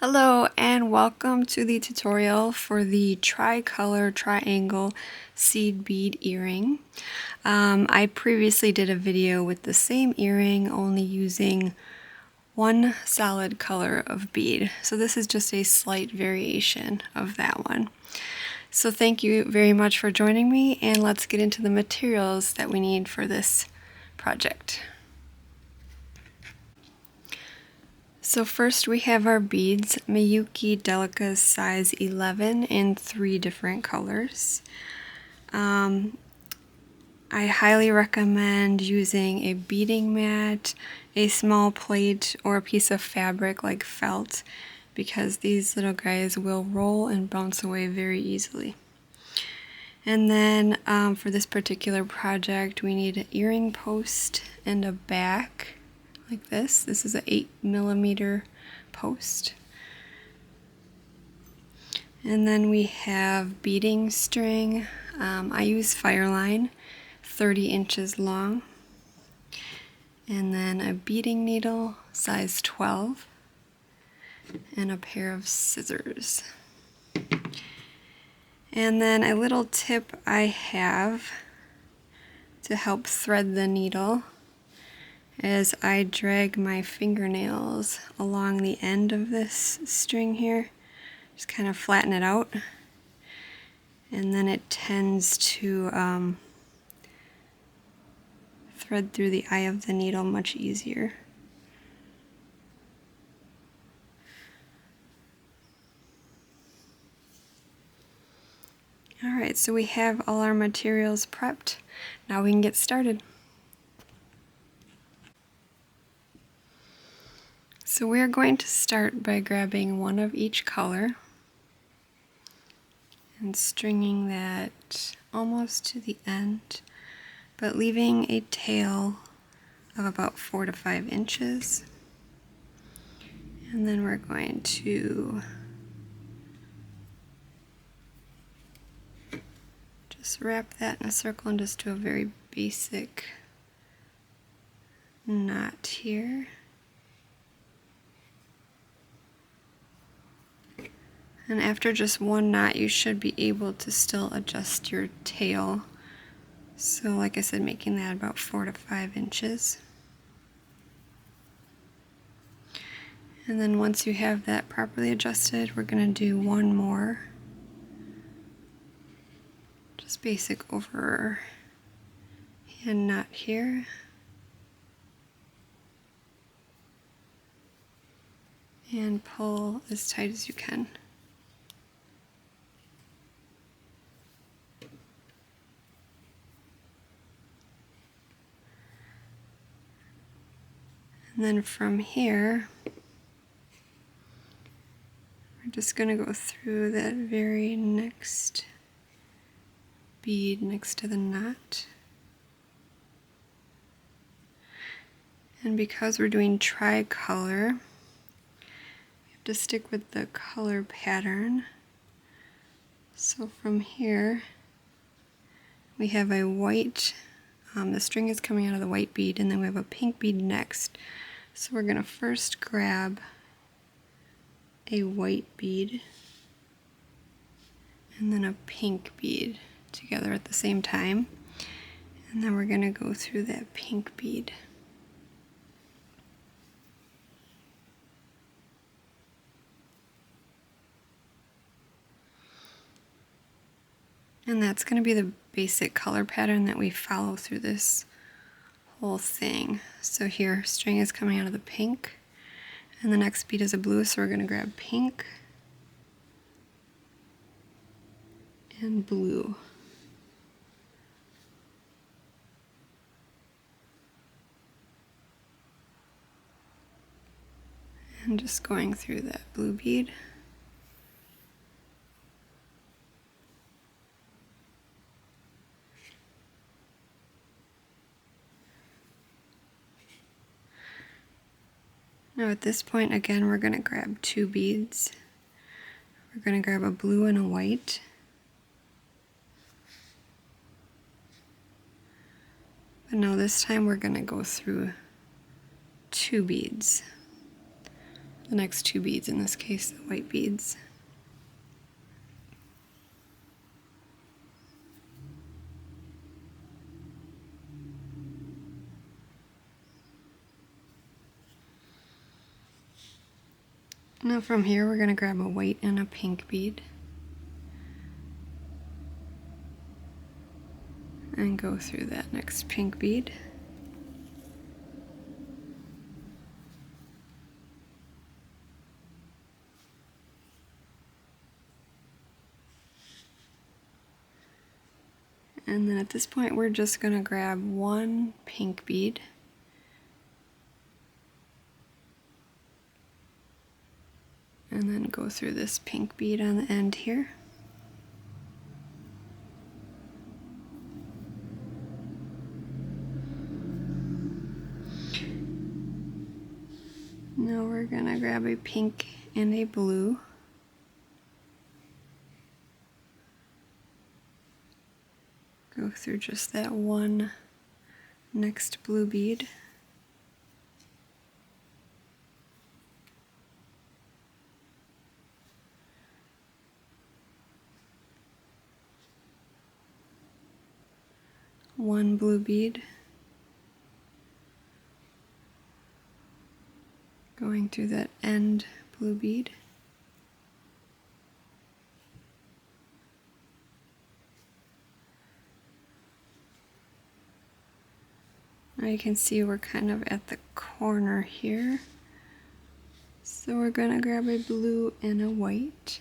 Hello and welcome to the tutorial for the tricolor triangle seed bead earring. I previously did a video with the same earring only using one solid color of bead. So this is just a slight variation of that one. So thank you very much for joining me, and let's get into the materials that we need for this project. So first we have our beads, Myuki Delica size 11 in 3 different colors. I highly recommend using a beading mat, a small plate, or a piece of fabric like felt, because these little guys will roll and bounce away very easily. And then for this particular project we need an earring post and a back. Like this. This is an 8mm post. And then we have beading string. I use Fireline, 30 inches long. And then a beading needle, size 12. And a pair of scissors. And then a little tip I have to help thread the needle as I drag my fingernails along the end of this string here. Just kind of flatten it out, and then it tends to thread through the eye of the needle much easier. Alright, so we have all our materials prepped. Now we can get started. So we're going to start by grabbing one of each color and stringing that almost to the end, but leaving a tail of about 4 to 5 inches. And then we're going to just wrap that in a circle and just do a very basic knot here. And after just one knot, you should be able to still adjust your tail. So like I said, making that about 4 to 5 inches. And then once you have that properly adjusted, we're going to do one more. Just basic overhand knot here. And pull as tight as you can. And then from here, we're just going to go through that very next bead next to the knot. And because we're doing tricolor, we have to stick with the color pattern. So from here, we have a white, the string is coming out of the white bead, and then we have a pink bead next. So we're going to first grab a white bead and then a pink bead together at the same time. And then we're going to go through that pink bead. And that's going to be the basic color pattern that we follow through this whole thing. So here, string is coming out of the pink, and the next bead is a blue, so we're going to grab pink and blue. And just going through that blue bead. Now at this point, again, we're going to grab 2 beads. We're going to grab a blue and a white. But now this time we're going to go through 2 beads. the next two beads, in this case the white beads. Now from here we're going to grab a white and a pink bead and go through that next pink bead. And then at this point we're just going to grab one pink bead and then go through this pink bead on the end here. Now we're going to grab a pink and a blue. Go through just that one next blue bead. One blue bead. Going through that end blue bead. Now you can see we're kind of at the corner here. So we're going to grab a blue and a white.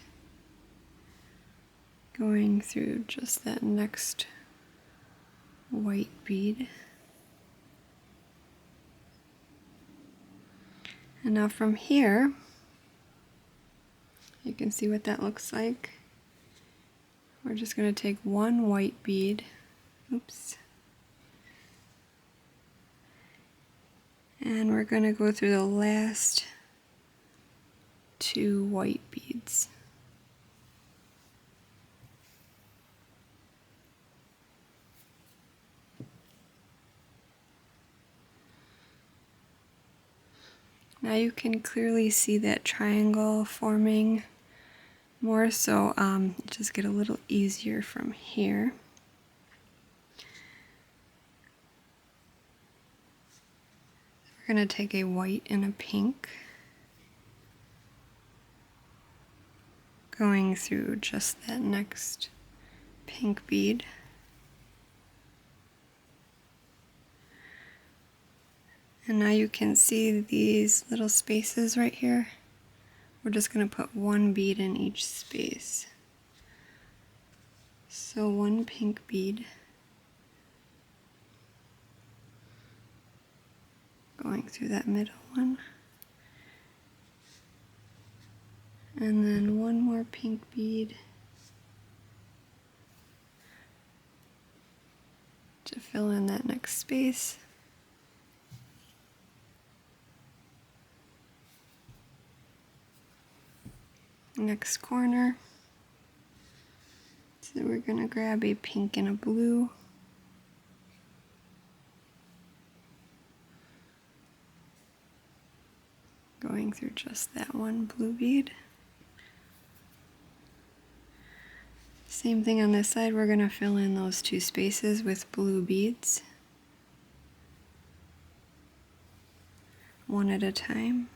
Going through just that next white bead. And now from here, you can see what that looks like. We're just going to take one white bead, oops, and we're going to go through the last two white beads. Now you can clearly see that triangle forming more, so just get a little easier from here. We're going to take a white and a pink, going through just that next pink bead. And now you can see these little spaces right here. We're just going to put one bead in each space. So one pink bead, going through that middle one, and then one more pink bead to fill in that next space. Next corner. So we're going to grab a pink and a blue. Going through just that one blue bead. Same thing on this side, we're going to fill in those two spaces with blue beads, one at a time.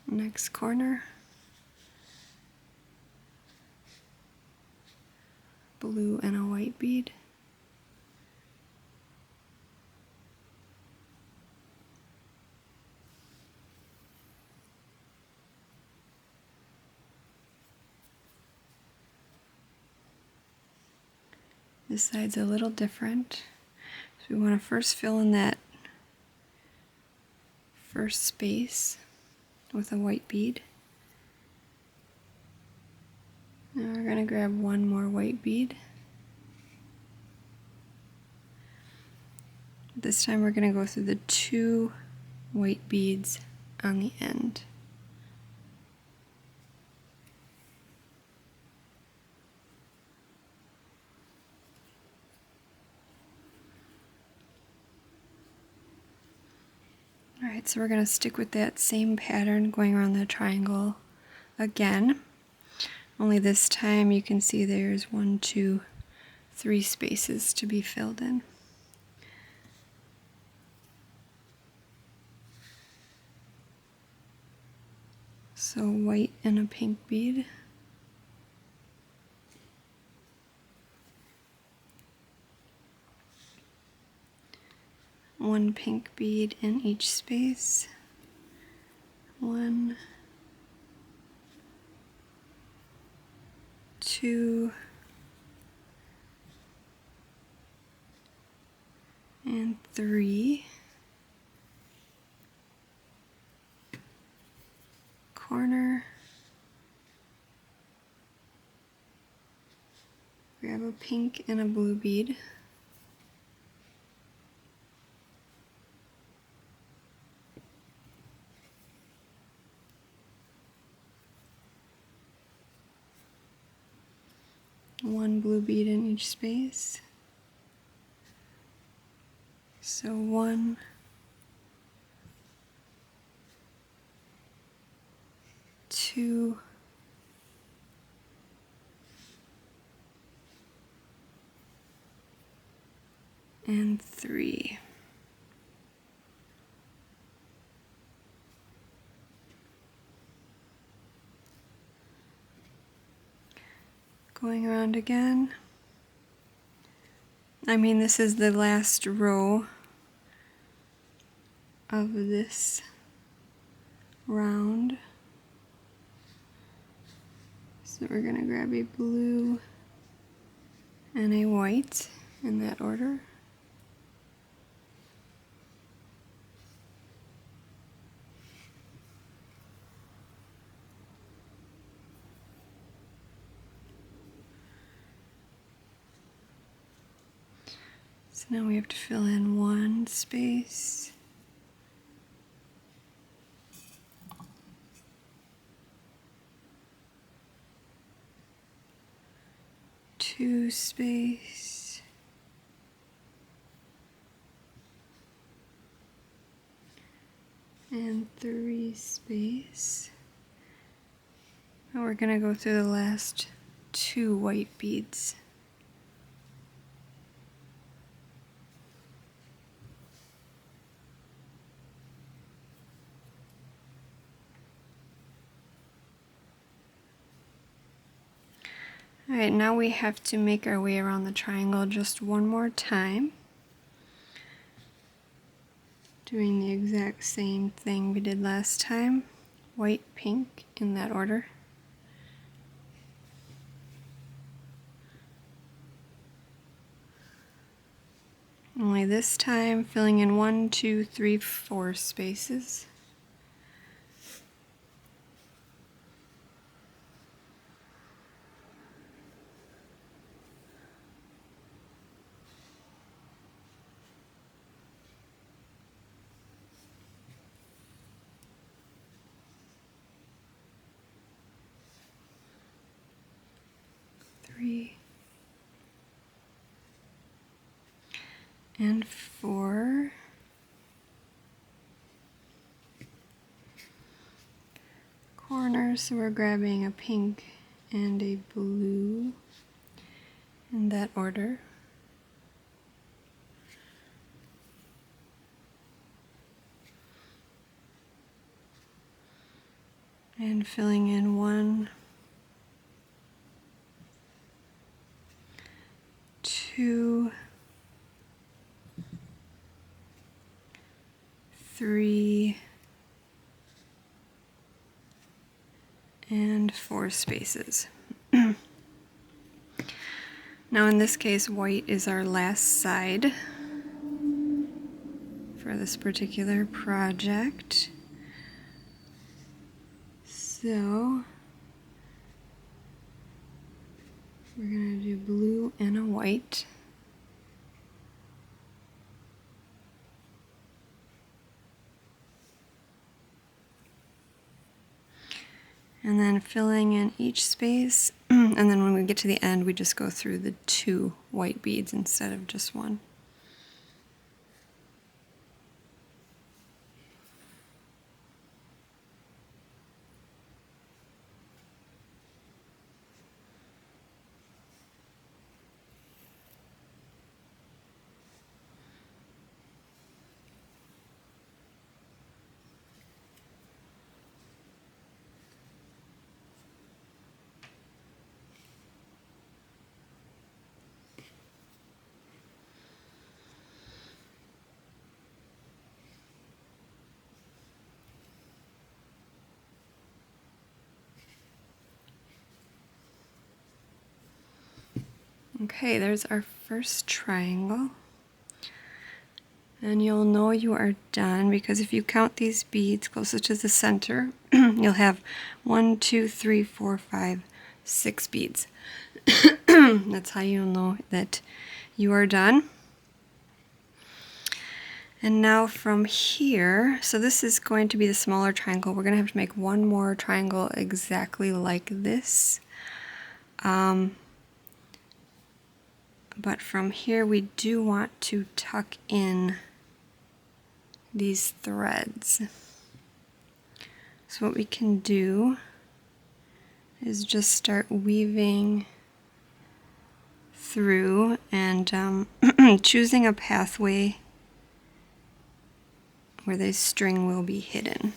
Next corner, blue and a white bead. This side's a little different. So we want to first fill in that first space with a white bead. Now we're going to grab one more white bead. This time we're going to go through the two white beads on the end. Alright, so we're going to stick with that same pattern going around the triangle again. Only this time you can see there's 1, 2, 3 spaces to be filled in. So white and a pink bead. One pink bead in each space. 1, 2, and 3. Corner. Grab a pink and a blue bead. One blue bead in each space. So 1, 2, and 3. Going around again. This is the last row of this round. So we're going to grab a blue and a white in that order. So now we have to fill in 1 space, 2 space, and 3 space. And we're going to go through the last 2 white beads. Alright, now we have to make our way around the triangle just one more time. Doing the exact same thing we did last time. White, pink, in that order. Only this time filling in 1, 2, 3, 4 spaces. And 4. Corners, so we're grabbing a pink and a blue in that order. And filling in 1, 2, 3, and 4 spaces. Now in this case, white is our last side for this particular project. So we're going to do blue and a white. And then filling in each space, and then when we get to the end, we just go through the 2 white beads instead of just 1. Okay, there's our first triangle. And you'll know you are done because if you count these beads closest to the center, you'll have 1, 2, 3, 4, 5, 6 beads. That's how you'll know that you are done. And now from here, so this is going to be the smaller triangle. We're going to have to make one more triangle exactly like this. But from here we do want to tuck in these threads. So what we can do is just start weaving through and choosing a pathway where the string will be hidden.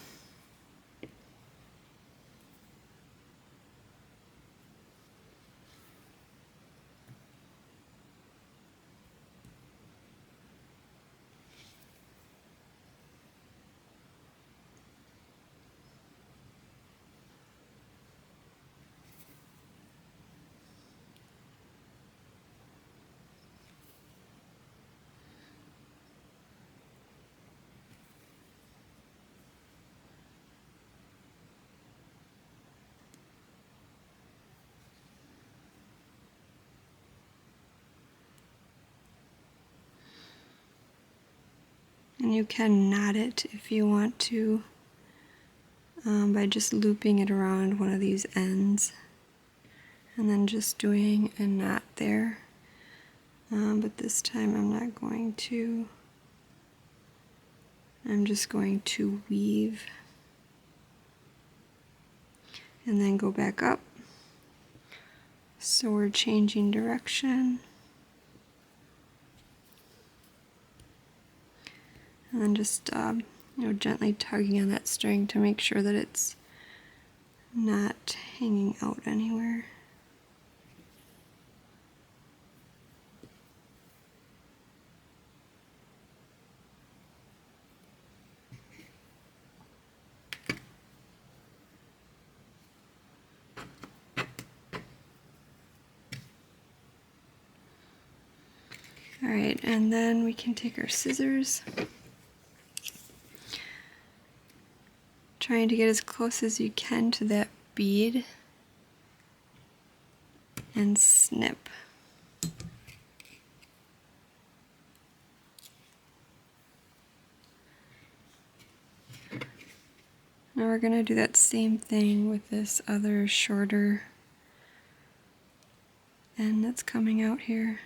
And you can knot it if you want to by just looping it around one of these ends and then just doing a knot there. But this time I'm not going to. I'm just going to weave and then go back up. So we're changing direction. And then just gently tugging on that string to make sure that it's not hanging out anywhere. Alright, and then we can take our scissors, trying to get as close as you can to that bead, and snip. Now we're going to do that same thing with this other shorter end that's coming out here.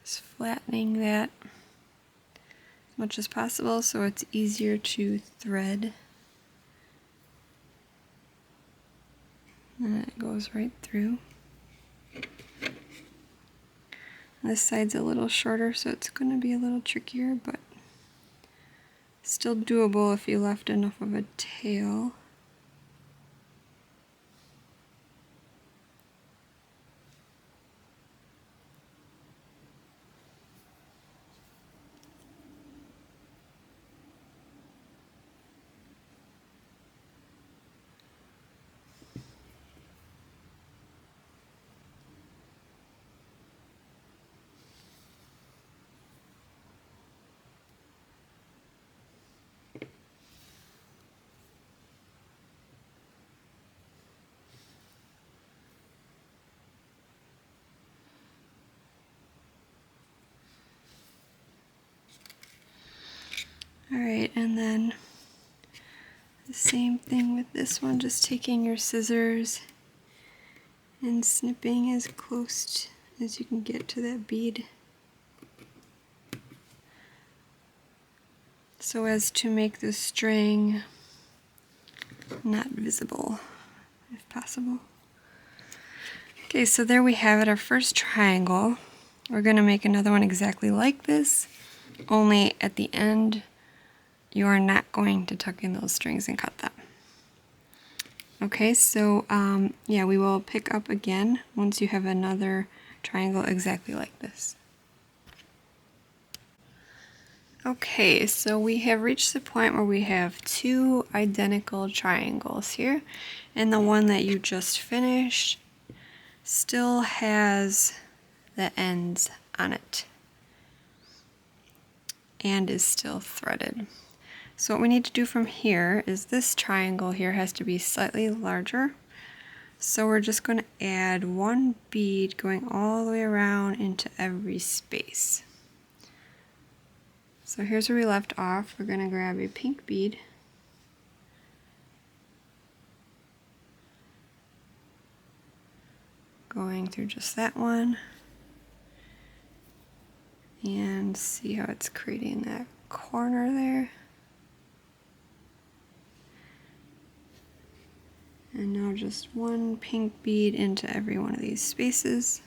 Just flattening that as much as possible so it's easier to thread. And it goes right through. This side's a little shorter, so it's going to be a little trickier, but still doable if you left enough of a tail. Alright, and then the same thing with this one, just taking your scissors and snipping as close as you can get to that bead, so as to make the string not visible, if possible. Okay, so there we have it, our first triangle. We're going to make another one exactly like this, only at the end you are not going to tuck in those strings and cut them. Okay, so yeah, we will pick up again once you have another triangle exactly like this. Okay, so we have reached the point where we have two identical triangles here, and the one that you just finished still has the ends on it and is still threaded. So what we need to do from here is this triangle here has to be slightly larger. So we're just going to add one bead going all the way around into every space. So here's where we left off. We're going to grab a pink bead, going through just that one, and see how it's creating that corner there. And now just one pink bead into every one of these spaces.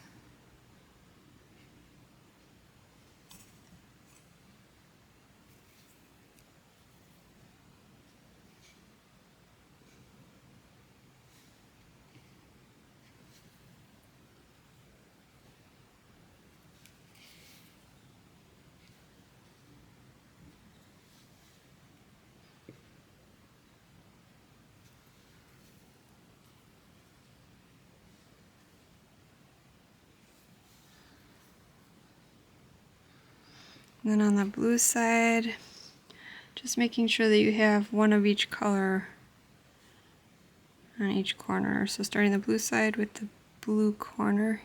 And then on the blue side, just making sure that you have one of each color on each corner. So starting the blue side with the blue corner.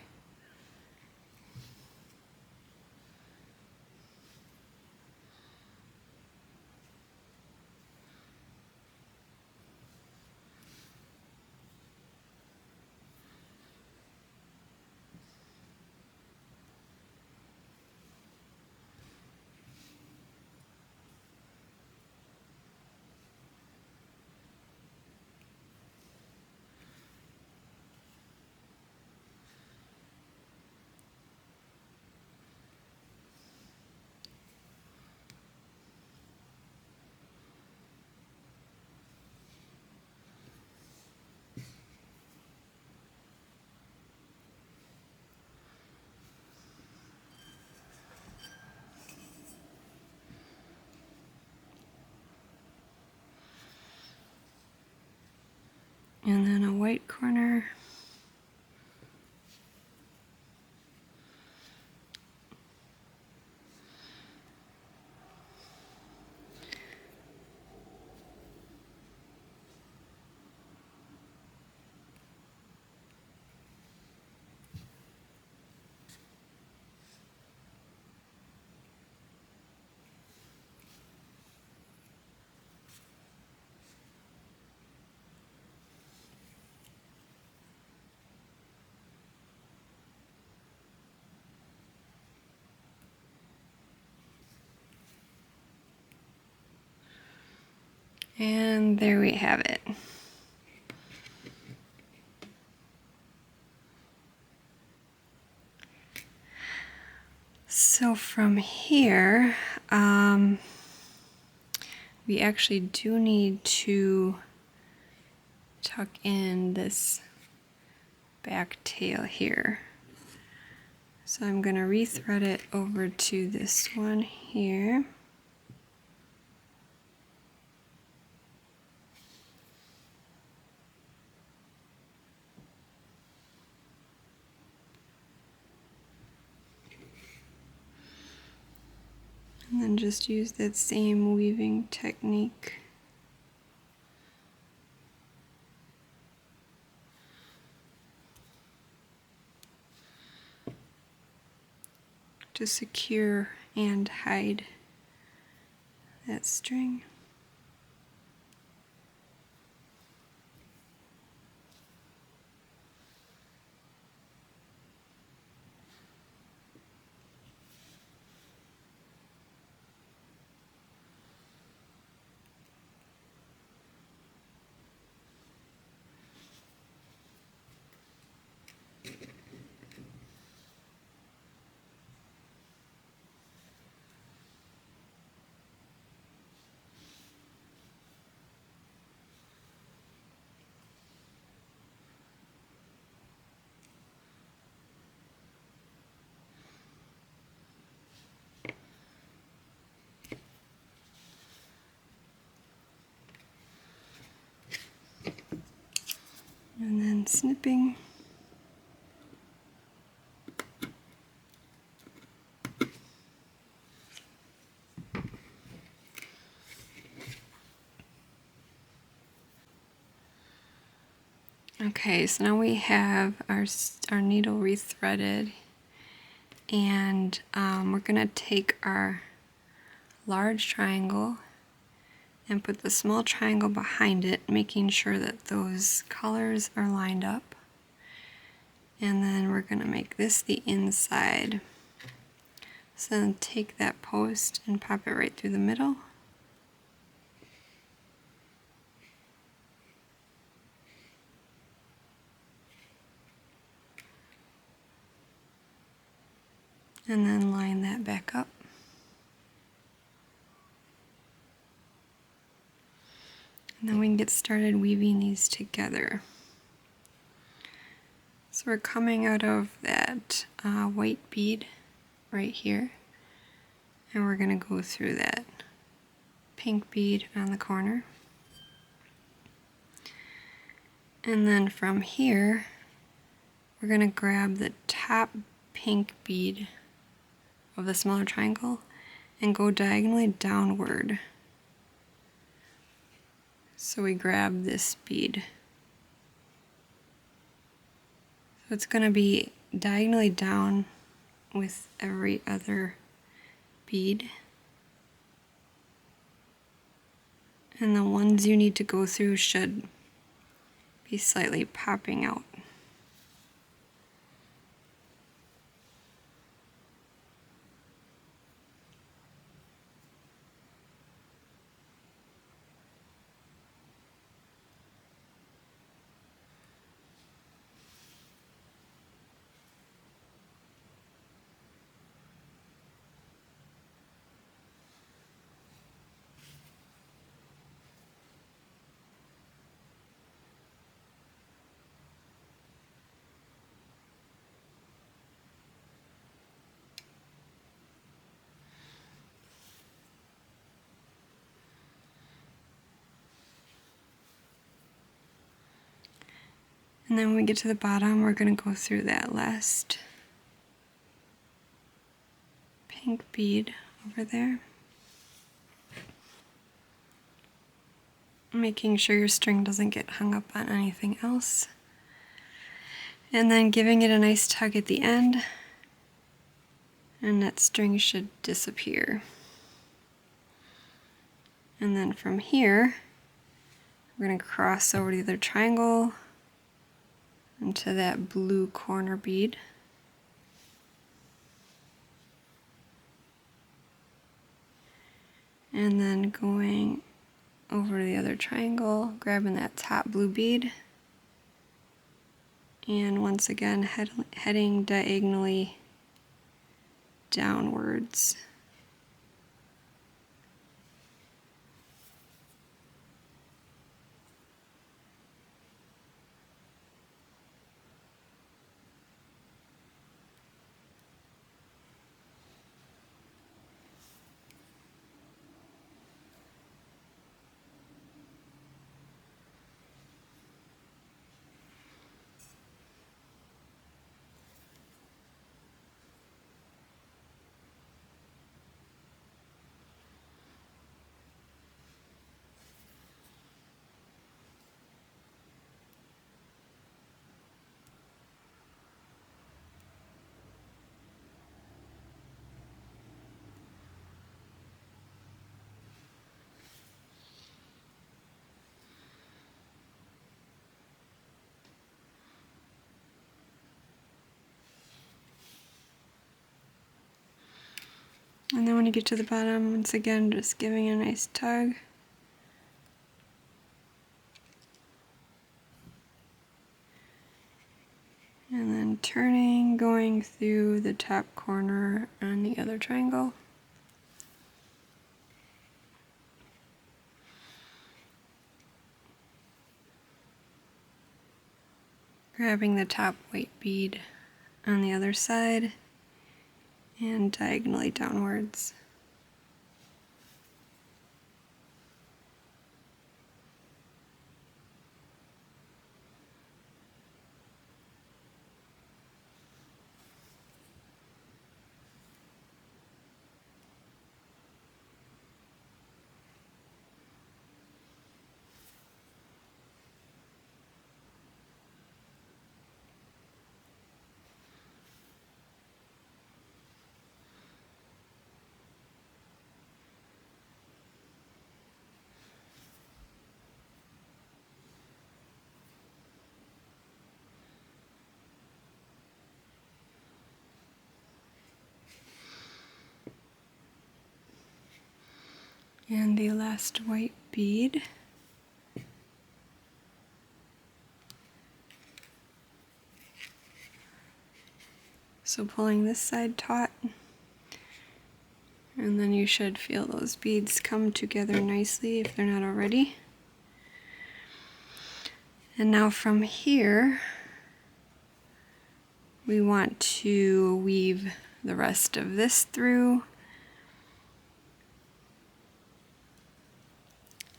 And then a white corner. And there we have it. So from here, we actually do need to tuck in this back tail here. So I'm going to rethread it over to this one here. And then just use that same weaving technique. To secure and hide that string. And then snipping. Okay, so now we have our needle rethreaded, and we're gonna take our large triangle and put the small triangle behind it, making sure that those colors are lined up. And then we're gonna make this the inside. So then take that post and pop it right through the middle. And then line that back up. And then we can get started weaving these together. So we're coming out of that white bead right here, and we're going to go through that pink bead on the corner. And then from here, we're going to grab the top pink bead of the smaller triangle and go diagonally downward. So we grab this bead. So it's going to be diagonally down with every other bead. And the ones you need to go through should be slightly popping out. And then when we get to the bottom, we're going to go through that last pink bead over there. Making sure your string doesn't get hung up on anything else. And then giving it a nice tug at the end, and that string should disappear. And then from here, we're going to cross over the other triangle into that blue corner bead. And then going over to the other triangle, grabbing that top blue bead, and once again heading diagonally downwards. And then when you get to the bottom, once again, just giving a nice tug. And then turning, going through the top corner on the other triangle. Grabbing the top white bead on the other side and diagonally downwards. And the last white bead. So pulling this side taut, and then you should feel those beads come together nicely if they're not already. And now from here, we want to weave the rest of this through.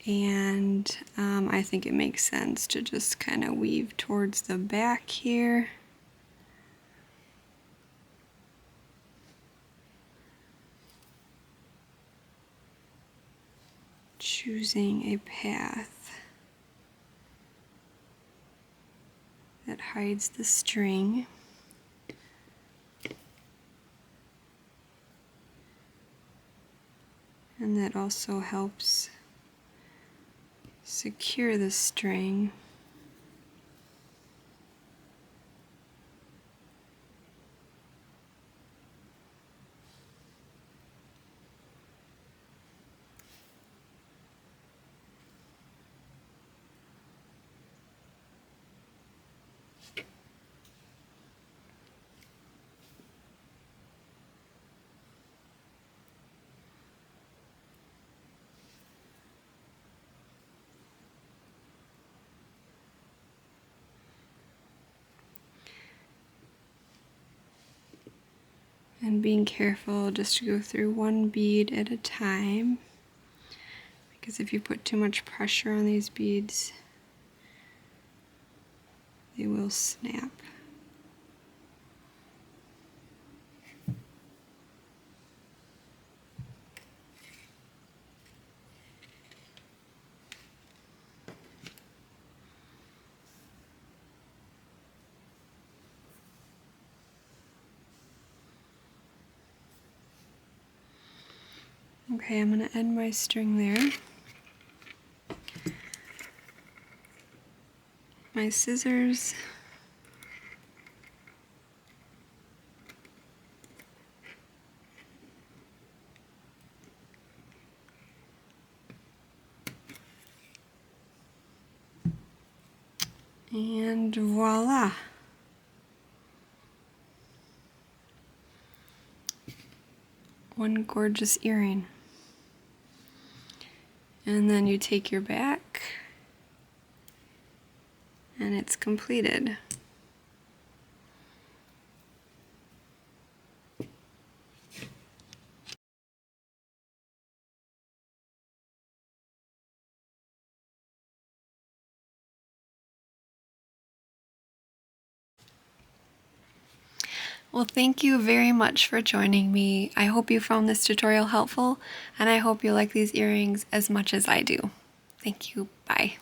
And I think it makes sense to just kind of weave towards the back here. Choosing a path that hides the string. And that also helps secure the string. And being careful just to go through one bead at a time, because if you put too much pressure on these beads, they will snap. Okay, I'm going to end my string there. My scissors. And voila! One gorgeous earring. And then you take your back, and it's completed. Well, thank you very much for joining me. I hope you found this tutorial helpful, and I hope you like these earrings as much as I do. Thank you. Bye.